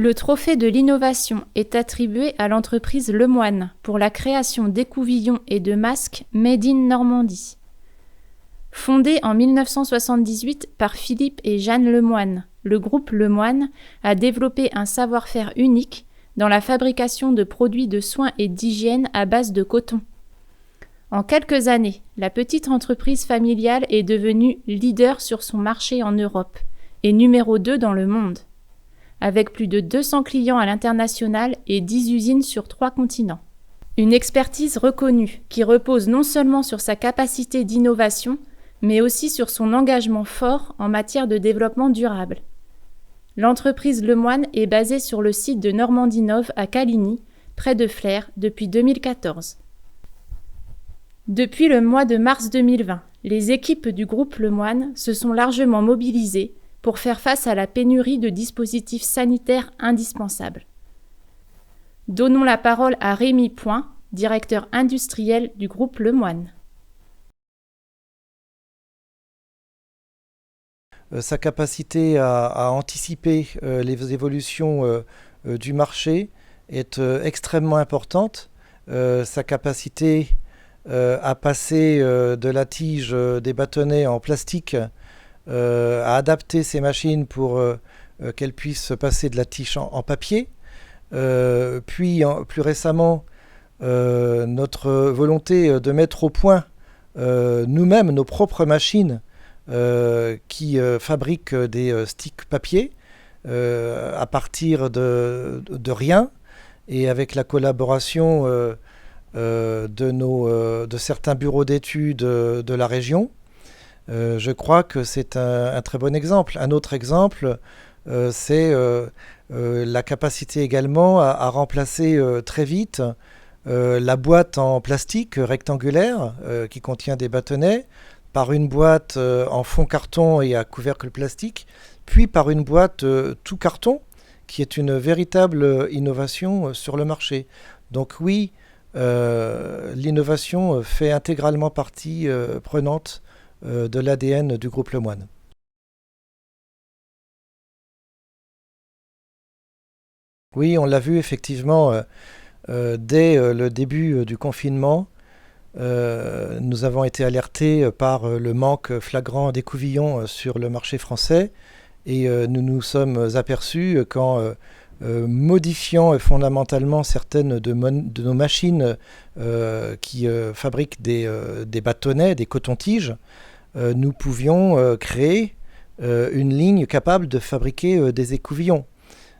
Le trophée de l'innovation est attribué à l'entreprise Lemoine pour la création d'écouvillons et de masques Made in Normandie. Fondé en 1978 par Philippe et Jeanne Lemoine, le groupe Lemoine a développé un savoir-faire unique dans la fabrication de produits de soins et d'hygiène à base de coton. En quelques années, la petite entreprise familiale est devenue leader sur son marché en Europe et numéro 2 dans le monde, avec plus de 200 clients à l'international et 10 usines sur 3 continents. Une expertise reconnue qui repose non seulement sur sa capacité d'innovation, mais aussi sur son engagement fort en matière de développement durable. L'entreprise Lemoine est basée sur le site de Normandie-Nove à Caligny, près de Flers, depuis 2014. Depuis le mois de mars 2020, les équipes du groupe Lemoine se sont largement mobilisées pour faire face à la pénurie de dispositifs sanitaires indispensables. Donnons la parole à Rémi Point, directeur industriel du groupe Lemoine. Sa capacité à anticiper les évolutions du marché est extrêmement importante. Sa capacité à passer de la tige des bâtonnets en plastique, à adapter ses machines pour qu'elles puissent passer de la tige en papier. Puis plus récemment, notre volonté de mettre au point nous-mêmes nos propres machines qui fabriquent des sticks papier à partir de rien, et avec la collaboration de certains bureaux d'études de la région. Je crois que c'est un très bon exemple. Un autre exemple, c'est la capacité également à remplacer très vite la boîte en plastique rectangulaire qui contient des bâtonnets par une boîte en fond carton et à couvercle plastique, puis par une boîte tout carton, qui est une véritable innovation sur le marché. Donc oui, l'innovation fait intégralement partie prenante de l'ADN du groupe Lemoine. Oui, on l'a vu effectivement dès le début du confinement. Nous avons été alertés par le manque flagrant d'écouvillons sur le marché français, et nous nous sommes aperçus qu'en modifiant fondamentalement certaines de nos machines qui fabriquent des bâtonnets, des cotons-tiges, nous pouvions créer une ligne capable de fabriquer des écouvillons.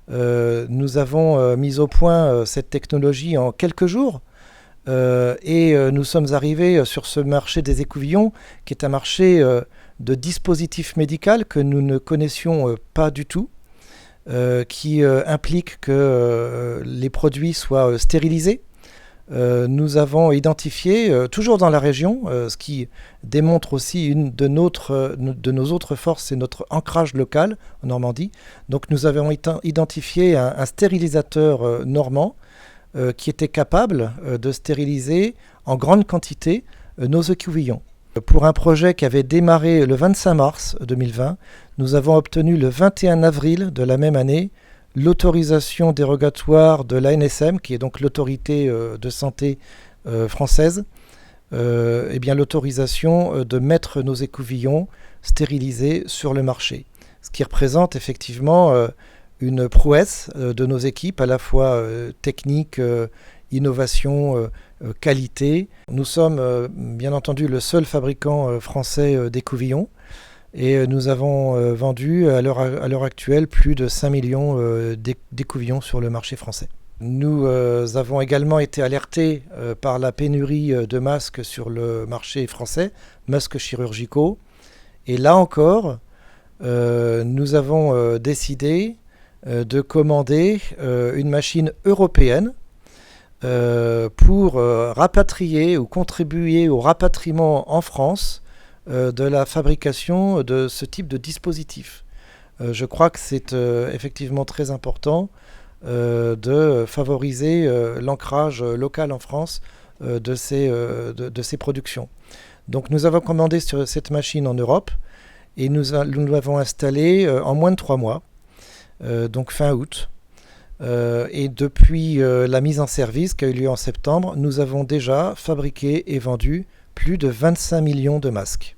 Nous avons mis au point cette technologie en quelques jours, et nous sommes arrivés sur ce marché des écouvillons, qui est un marché de dispositifs médicaux que nous ne connaissions pas du tout, qui implique que les produits soient stérilisés. Nous avons identifié, toujours dans la région, ce qui démontre aussi une de nos autres forces, c'est notre ancrage local en Normandie. Donc nous avons identifié un stérilisateur normand qui était capable de stériliser en grande quantité nos écouvillons. Pour un projet qui avait démarré le 25 mars 2020, nous avons obtenu le 21 avril de la même année l'autorisation dérogatoire de l'ANSM, qui est donc l'autorité de santé française, l'autorisation de mettre nos écouvillons stérilisés sur le marché. Ce qui représente effectivement une prouesse de nos équipes, à la fois technique, innovation, qualité. Nous sommes bien entendu le seul fabricant français d'écouvillons, et nous avons vendu à l'heure actuelle plus de 5 millions d'écouvillons sur le marché français. Nous avons également été alertés par la pénurie de masques sur le marché français, masques chirurgicaux. Et là encore, nous avons décidé de commander une machine européenne pour rapatrier ou contribuer au rapatriement en France de la fabrication de ce type de dispositif. Je crois que c'est effectivement très important de favoriser l'ancrage local en France de ces productions. Donc nous avons commandé sur cette machine en Europe, et nous l'avons installée en moins de 3 mois, donc fin août. Et depuis la mise en service qui a eu lieu en septembre, nous avons déjà fabriqué et vendu plus de 25 millions de masques.